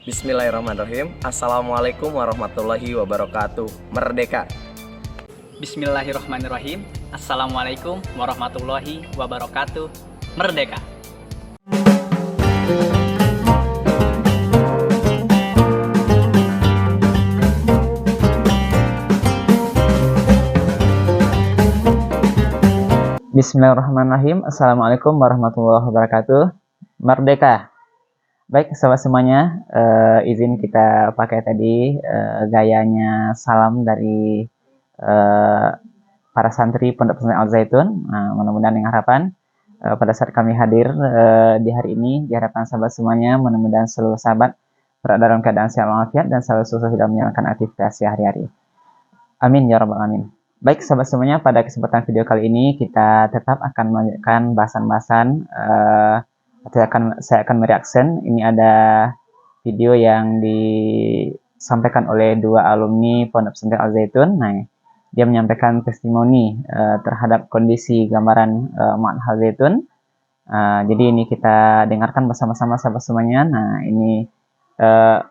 Bismillahirrahmanirrahim. Assalamualaikum warahmatullahi wabarakatuh. Merdeka. Bismillahirrahmanirrahim. Assalamualaikum warahmatullahi wabarakatuh. Merdeka. Bismillahirrahmanirrahim. Assalamualaikum warahmatullahi wabarakatuh. Merdeka. Baik, sahabat semuanya, izin kita pakai tadi gayanya salam dari para santri Pondok Pesantren Al Zaitun. Mudah-mudahan dengan harapan pada saat kami hadir di hari ini, diharapkan sahabat semuanya, mudah-mudahan seluruh sahabat berada dalam keadaan sehat walafiat dan selalu sukses dalam menjalankan aktivitas sehari-hari. Amin ya rabbal alamin. Baik sahabat semuanya, pada kesempatan video kali ini kita tetap akan melanjutkan bahasan-bahasan saya akan mereaction. Ini ada video yang disampaikan oleh dua alumni Pondok Pesantren Al Zaitun. Nah, dia menyampaikan testimoni terhadap kondisi gambaran Ma'had Al Zaitun. Jadi ini kita dengarkan bersama-sama sahabat semuanya. Nah, ini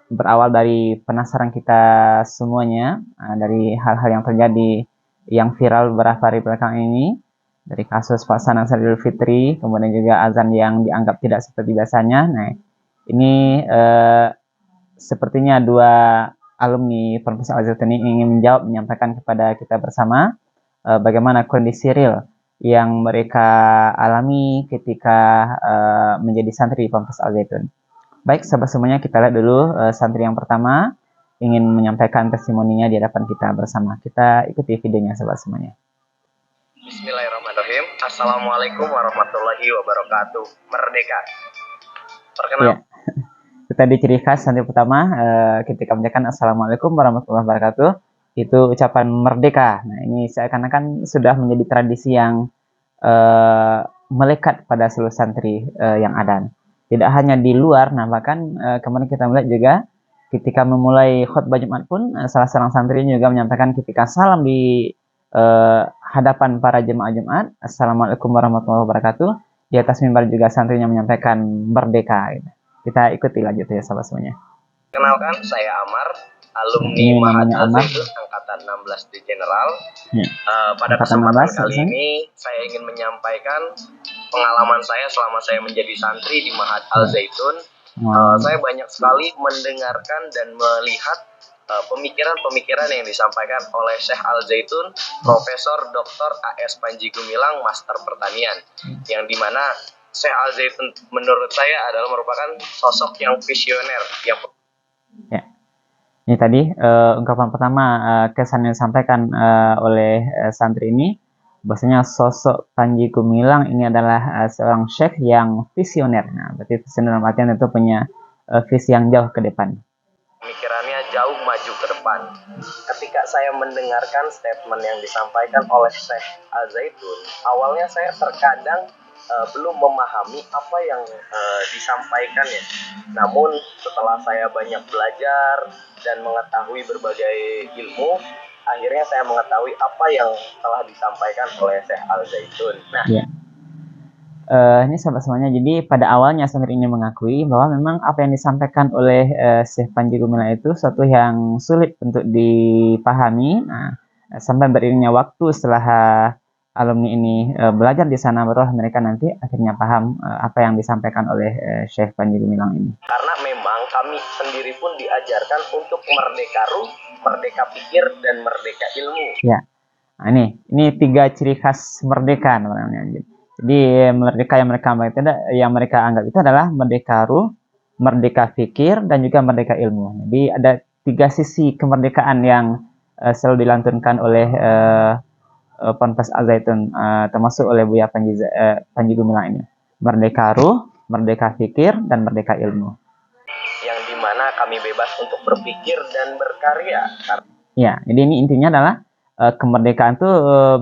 berawal dari penasaran kita semuanya dari hal-hal yang terjadi yang viral beberapa hari belakangan ini. Dari kasus pelaksanaan Salat Idul Fitri, kemudian juga azan yang dianggap tidak seperti biasanya. Nah, ini sepertinya dua alumni Pondok Pesantren Al Zaitun ini ingin menyampaikan kepada kita bersama bagaimana kondisi real yang mereka alami ketika menjadi santri di Pondok Pesantren Al Zaitun. Baik, sahabat semuanya, kita lihat dulu santri yang pertama ingin menyampaikan testimoninya di hadapan kita bersama. Kita ikuti videonya, sahabat semuanya. Bismillahirrahmanirrahim. Assalamualaikum warahmatullahi wabarakatuh. Merdeka. Perkenalkan. Ya. Kita di ciri khas santri pertama ketika menyampaikan Assalamualaikum warahmatullahi wabarakatuh, itu ucapan merdeka. Nah, ini seakan-akan sudah menjadi tradisi yang melekat pada seluruh santri yang ada. Tidak hanya di luar, nah bahkan kemarin kita melihat juga ketika memulai khutbah Jumat pun salah seorang santri juga menyampaikan ketika salam di hadapan para jemaah Jumat, Assalamualaikum warahmatullahi wabarakatuh. Di atas mimbar juga santrinya menyampaikan merdeka. Kita ikuti lanjut ya sahabat semuanya. Kenalkan, saya Amar, alumni Ini Ma'had namanya Al Amar. Zaitun angkatan 16 di General. Ya. Pada Angkatan kesempatan 16, kali ya. ini saya ingin menyampaikan pengalaman saya selama saya menjadi santri di Ma'had Al Zaitun. Saya banyak sekali mendengarkan dan melihat pemikiran-pemikiran yang disampaikan oleh Syekh Al Zaitun, Profesor Dr. A.S. Panji Gumilang, Master Pertanian, yang dimana Syekh Al Zaitun menurut saya adalah merupakan sosok yang visioner. Ya. Ini tadi ungkapan pertama kesan yang disampaikan oleh santri ini, bahwasanya sosok Panji Gumilang ini adalah seorang syekh yang visioner. Nah, berarti visioner dalam artian itu punya visi yang jauh ke depan. Pemikirannya jauh maju ke depan. Ketika saya mendengarkan statement yang disampaikan oleh Syekh Al Zaitun, awalnya saya terkadang belum memahami apa yang disampaikannya. Namun setelah saya banyak belajar dan mengetahui berbagai ilmu, akhirnya saya mengetahui apa yang telah disampaikan oleh Syekh Al Zaitun. Nah, ya. Ini sahabat semuanya, jadi pada awalnya santri ini mengakui bahwa memang apa yang disampaikan oleh Syekh Panji Gumilang itu suatu yang sulit untuk dipahami. Nah, sampai beriringnya waktu setelah alumni ini belajar di sana, barulah mereka nanti akhirnya paham apa yang disampaikan oleh Syekh Panji Gumilang ini. Karena memang kami sendiri pun diajarkan untuk merdeka ruh, merdeka pikir, dan merdeka ilmu. Ya, nah, ini tiga ciri khas merdeka namanya. Jadi merdeka yang mereka anggap itu adalah merdeka ruh, merdeka fikir, dan juga merdeka ilmu. Jadi ada tiga sisi kemerdekaan yang selalu dilantunkan oleh Pondok Al Zaitun, termasuk oleh Buya Panji Gumilang ini. Merdeka ruh, merdeka fikir, dan merdeka ilmu. Yang dimana kami bebas untuk berpikir dan berkarya. Ya, jadi ini intinya adalah kemerdekaan itu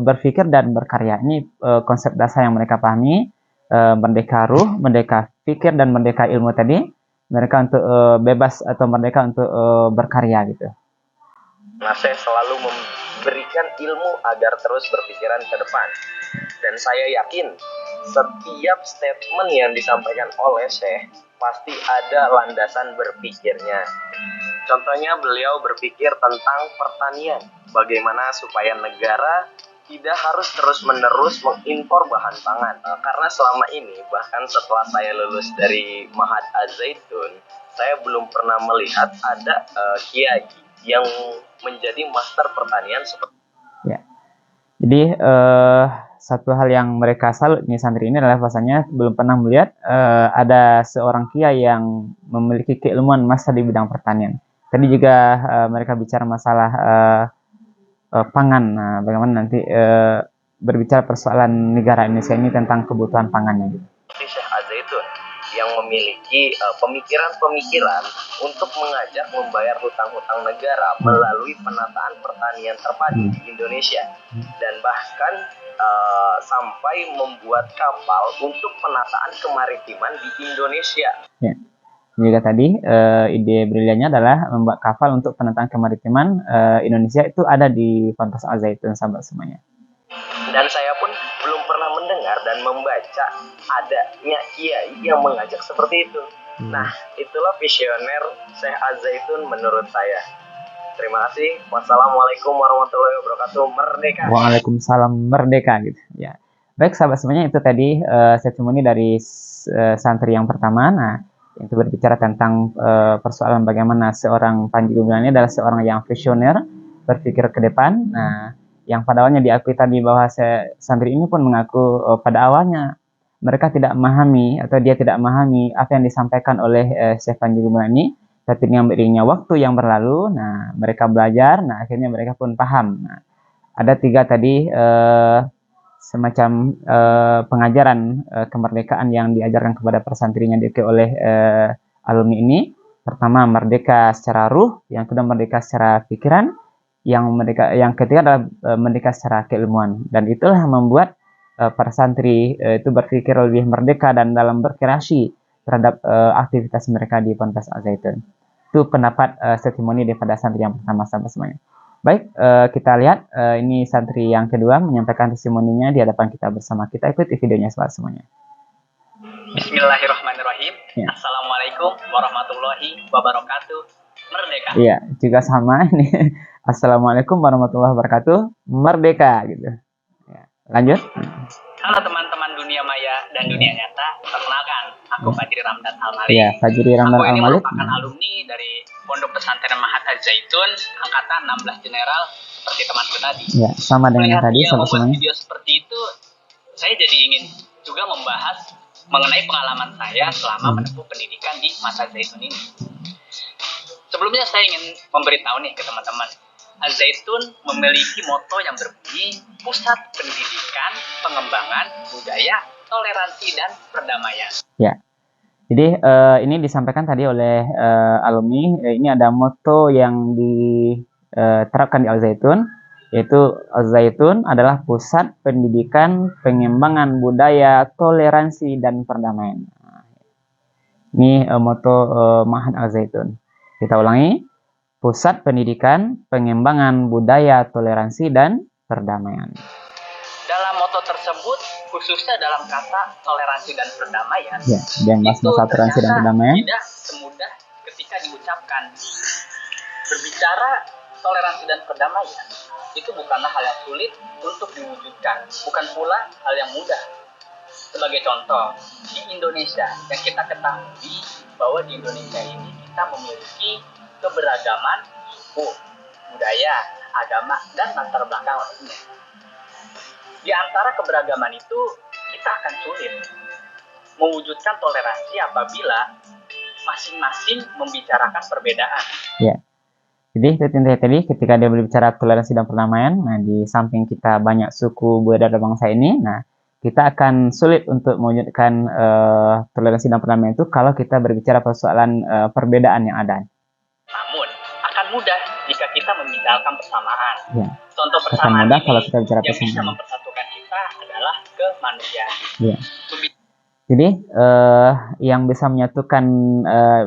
berpikir dan berkarya. Ini konsep dasar yang mereka pahami. Merdeka ruh, merdeka pikir, dan merdeka ilmu tadi. Mereka untuk bebas atau merdeka untuk berkarya gitu. Nah, saya selalu memberikan ilmu agar terus berpikiran ke depan. Dan saya yakin setiap statement yang disampaikan oleh Syekh pasti ada landasan berpikirnya. Contohnya beliau berpikir tentang pertanian, bagaimana supaya negara tidak harus terus-menerus mengimpor bahan pangan. Karena selama ini, bahkan setelah saya lulus dari Ma'had Az-Zaitun, saya belum pernah melihat ada kiai yang menjadi master pertanian seperti Ya. Jadi satu hal yang mereka salut nih santri ini adalah bahwasanya belum pernah melihat ada seorang kiai yang memiliki keilmuan master di bidang pertanian. Tadi juga mereka bicara masalah pangan. Nah, bagaimana nanti berbicara persoalan negara Indonesia ini tentang kebutuhan pangannya. Gitu. Syekh Az-Zaitun yang memiliki pemikiran-pemikiran untuk mengajak membayar hutang-hutang negara melalui penataan pertanian terpadu di Indonesia, dan bahkan sampai membuat kapal untuk penataan kemaritiman di Indonesia. Ya. Juga tadi ide briliannya adalah membuat kapal untuk penataan kemaritiman Indonesia itu ada di Ponpes Al-Zaitun, sahabat semuanya. Dan saya pun belum pernah mendengar dan membaca adanya kiai yang mengajak seperti itu. Nah, itulah visioner Syekh Az-Zaitun menurut saya. Terima kasih. Wassalamualaikum warahmatullahi wabarakatuh. Merdeka. Waalaikumsalam, merdeka gitu. Ya. Baik sahabat semuanya, itu tadi testimoni dari santri yang pertama. Nah, itu berbicara tentang persoalan bagaimana seorang Panji Gumilang ini adalah seorang yang visioner, berpikir ke depan. Nah, yang pada awalnya diakui tadi bahwa santri ini pun mengaku pada awalnya mereka tidak memahami atau dia tidak memahami apa yang disampaikan oleh Syekh Panji Gumilang ini, tapi dengan beriringnya waktu yang berlalu, nah mereka belajar, nah akhirnya mereka pun paham. Nah, ada 3 tadi semacam pengajaran kemerdekaan yang diajarkan kepada persantrinya oleh alumni ini. Pertama, merdeka secara ruh, yang kedua merdeka secara pikiran, yang ketiga adalah merdeka secara keilmuan. Dan itulah yang membuat para santri itu berpikir lebih merdeka dan dalam berkreasi terhadap aktivitas mereka di Ponpes Al-Zaitun. Itu pendapat testimoni daripada santri yang pertama, sahabat semuanya. Baik, kita lihat ini santri yang kedua menyampaikan testimoninya di hadapan kita bersama. Kita ikuti videonya, sahabat semuanya. Bismillahirrahmanirrahim. Ya. Assalamualaikum warahmatullahi wabarakatuh. Merdeka. Iya, juga sama ini. Assalamualaikum warahmatullahi wabarakatuh. Merdeka gitu. Ya, lanjut. Halo teman-teman dunia maya dan dunia nyata. Perkenalkan, aku Fajri Ramdan Al-Malik. Iya, Fajri Ramdan Aku ini Al-Malik. merupakan alumni dari Pondok Pesantren Ma'had Az-Zaitun angkatan 16 General seperti temanku tadi. Ya, sama dengan Melihat tadi, dia sahabat membuat semuanya. video seperti itu, saya jadi ingin juga membahas mengenai pengalaman saya selama menempuh pendidikan di Ma'had Az-Zaitun ini. Sebelumnya saya ingin memberitahu nih ke teman-teman, Az-Zaitun memiliki moto yang berbunyi Pusat Pendidikan, Pengembangan, Budaya, Toleransi, dan Perdamaian. Ya. Jadi ini disampaikan tadi oleh alumni. Ini ada moto yang diterapkan di Al-Zaitun, yaitu Al-Zaitun adalah pusat pendidikan, pengembangan budaya, toleransi, dan perdamaian. Ini moto Ma'had Al-Zaitun. Kita ulangi. Pusat pendidikan, pengembangan budaya, toleransi, dan perdamaian. Dalam moto tersebut, khususnya dalam kata toleransi dan perdamaian, Ya, dan bahas masalah toleransi dan perdamaian. Tidak semudah ketika diucapkan. Berbicara toleransi dan perdamaian itu bukanlah hal yang sulit untuk diwujudkan, bukan pula hal yang mudah. Sebagai contoh, di Indonesia yang kita ketahui bahwa di Indonesia ini kita memiliki keberagaman suku, budaya, agama, dan latar belakang lainnya. Di antara keberagaman itu, kita akan sulit mewujudkan toleransi apabila masing-masing membicarakan perbedaan. Ya. Jadi tadi ketika dia berbicara toleransi dan perdamaian, nah di samping kita banyak suku, budaya, dan bangsa ini, nah kita akan sulit untuk mewujudkan toleransi dan perdamaian itu kalau kita berbicara persoalan perbedaan yang ada. Namun, akan mudah jika kita membicarakan persamaan. Ya. Contoh Akan persamaan mudah ini kalau kita bicara yang bisa persamaan. mempersatukan kita adalah kemanusiaan. Ya. Jadi yang bisa menyatukan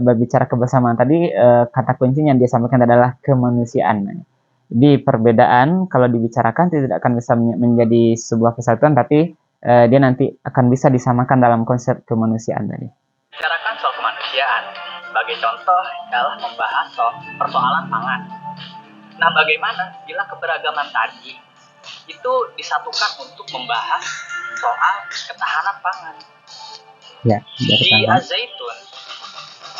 berbicara kebersamaan tadi, kata kuncinya yang dia sampaikan adalah kemanusiaan. Jadi perbedaan kalau dibicarakan tidak akan bisa menjadi sebuah kesatuan, tapi dia nanti akan bisa disamakan dalam konsep kemanusiaan tadi. Bicarakan soal kemanusiaan. Sebagai contoh adalah membahas soal persoalan pangan. Nah, bagaimana bila keberagaman tadi itu disatukan untuk membahas soal ketahanan pangan? Ya, Di Al-Zaitun,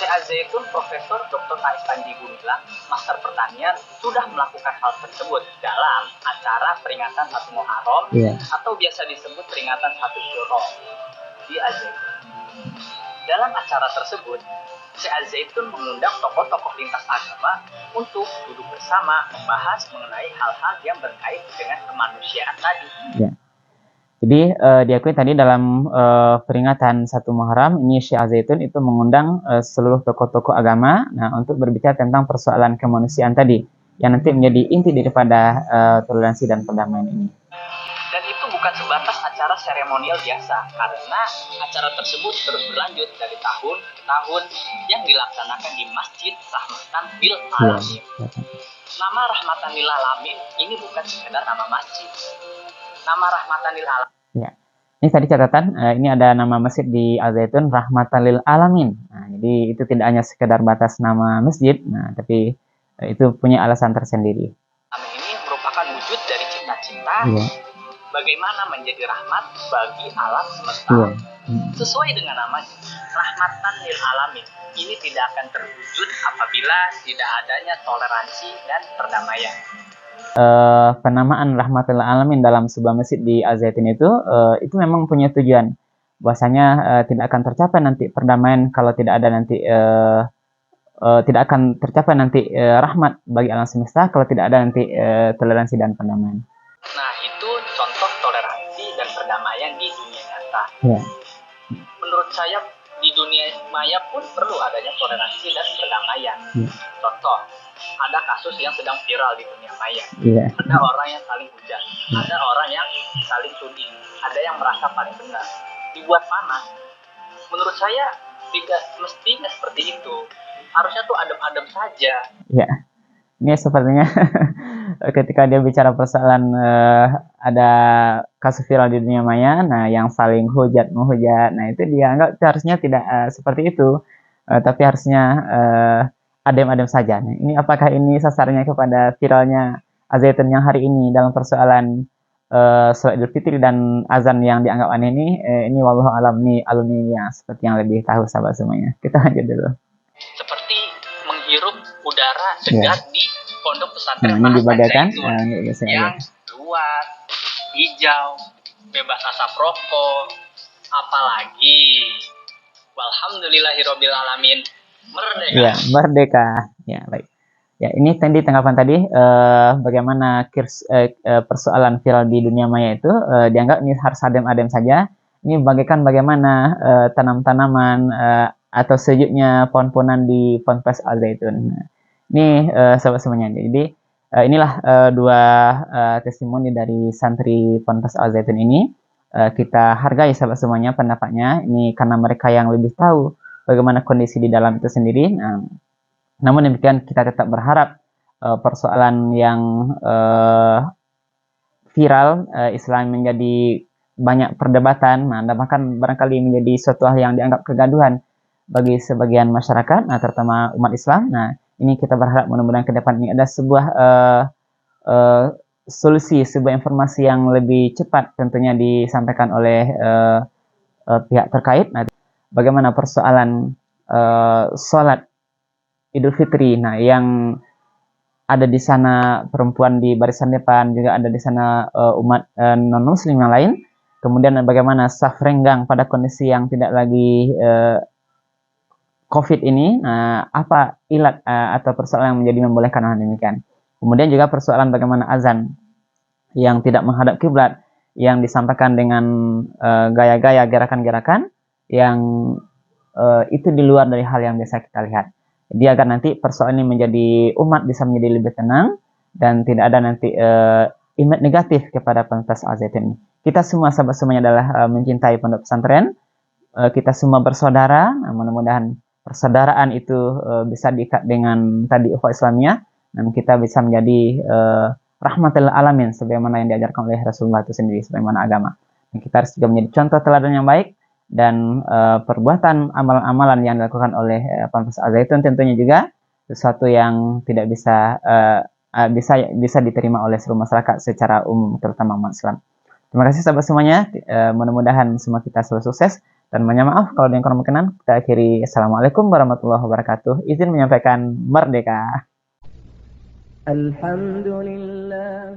Al-Zaitun Profesor Dr. Ais Panji Gumilang, Master Pertanian, sudah melakukan hal tersebut dalam acara peringatan 1 Muharram atau biasa disebut peringatan 1 Syuro di Al-Zaitun. Dalam acara tersebut, Al-Zaitun mengundang tokoh-tokoh lintas agama untuk duduk bersama membahas mengenai hal-hal yang berkait dengan kemanusiaan tadi. Ya. Jadi diakui tadi dalam peringatan 1 Muharram ini Syekh Al-Zaitun itu mengundang seluruh tokoh-tokoh agama untuk berbicara tentang persoalan kemanusiaan tadi yang nanti menjadi inti daripada toleransi dan perdamaian ini. Dan itu bukan sebatas acara seremonial biasa, karena acara tersebut terus berlanjut dari tahun ke tahun yang dilaksanakan di Masjid Rahmatan Lil Alamin. Nama Rahmatan Lil Alamin ini bukan sekedar nama masjid. Nama Rahmatan Lil Alamin. Ya. Ini tadi catatan, ini ada nama masjid di Al-Zaitun Rahmatan Lil Alamin. Nah, jadi itu tidak hanya sekedar batas nama masjid, tapi itu punya alasan tersendiri. Ini merupakan wujud dari cita-cita bagaimana menjadi rahmat bagi alam semesta. Sesuai dengan namanya, Rahmatan Lil Alamin. Ini tidak akan terwujud apabila tidak adanya toleransi dan perdamaian. Penamaan Rahmatul Alamin dalam sebuah masjid di Al-Zaitun itu memang punya tujuan bahwasanya tidak akan tercapai nanti perdamaian kalau tidak ada nanti tidak akan tercapai nanti rahmat bagi alam semesta kalau tidak ada nanti toleransi dan perdamaian. Nah, itu contoh toleransi dan perdamaian di dunia nyata. Ya. Menurut saya di dunia maya pun perlu adanya toleransi dan perdamaian. Contoh, ada kasus yang sedang viral di dunia maya. Ada orang yang saling hujat, ada orang yang saling tuding, ada yang merasa paling benar, dibuat panas. Menurut saya tidak mestinya seperti itu. Harusnya tuh adem-adem saja. Ya, ini sepertinya ketika dia bicara persoalan ada kasus viral di dunia maya, nah yang saling menghujat, nah itu dianggap harusnya tidak seperti itu, tapi harusnya adem-adem saja. Nah, ini apakah ini sasarannya kepada viralnya Al-Zaitun yang hari ini dalam persoalan sholat Idul Fitri dan azan yang dianggap aneh ini wallahu alam nih alumni seperti yang lebih tahu sahabat semuanya. Kita lanjut dulu. Seperti menghirup udara segar di pondok pesantren ini dibagikan yang luas, hijau, bebas asap rokok, apalagi walhamdulillahirabbil alamin. Merdeka. Ya, merdeka. Ya, baik. Ya, ini tadi tanggapan tadi bagaimana persoalan viral di dunia maya itu dianggap ini harus adem-adem saja. Ini bagaikan bagaimana tanam-tanaman atau sejuknya pohon-pohonan di Ponpes Al-Zaitun. Ini sahabat semuanya. Jadi inilah dua testimoni dari santri Ponpes Al-Zaitun ini. Kita hargai sahabat semuanya pendapatnya. Ini karena mereka yang lebih tahu bagaimana kondisi di dalam itu sendiri. Namun demikian kita tetap berharap persoalan yang viral Islam menjadi banyak perdebatan, bahkan barangkali menjadi suatu hal yang dianggap kegaduhan bagi sebagian masyarakat, terutama umat Islam. Nah, ini kita berharap mudah-mudahan ke depan ini ada sebuah solusi, sebuah informasi yang lebih cepat tentunya disampaikan oleh pihak terkait. Nah, bagaimana persoalan sholat Idul Fitri, nah yang ada di sana perempuan di barisan depan, juga ada di sana umat non-muslim yang lain. Kemudian bagaimana saf renggang pada kondisi yang tidak lagi COVID ini, apa ilat atau persoalan yang menjadi membolehkan hal demikian. Kemudian juga persoalan bagaimana azan yang tidak menghadap kiblat, yang disampaikan dengan gaya-gaya gerakan-gerakan yang itu di luar dari hal yang biasa kita lihat. Jadi agar nanti persoalan ini menjadi umat bisa menjadi lebih tenang dan tidak ada nanti image negatif kepada Ponpes Al-Zaitun. Kita semua sahabat semuanya adalah mencintai pondok pesantren. Kita semua bersaudara. Mudah-mudahan persaudaraan itu bisa diikat dengan tadi ukhuwah Islamiyah dan kita bisa menjadi rahmatul alamin sebagaimana yang diajarkan oleh Rasulullah itu sendiri sebagaimana agama. Kita harus juga menjadi contoh teladan yang baik, dan perbuatan amalan-amalan yang dilakukan oleh Ponpes Al Zaitun tentunya juga sesuatu yang tidak bisa diterima oleh seluruh masyarakat secara umum, terutama umat Islam. Terima kasih sahabat semuanya. Mudah-mudahan semua kita selalu sukses, dan mohon maaf kalau ada yang kurang berkenan. Kita akhiri. Assalamualaikum warahmatullahi wabarakatuh. Izin menyampaikan merdeka. Alhamdulillah.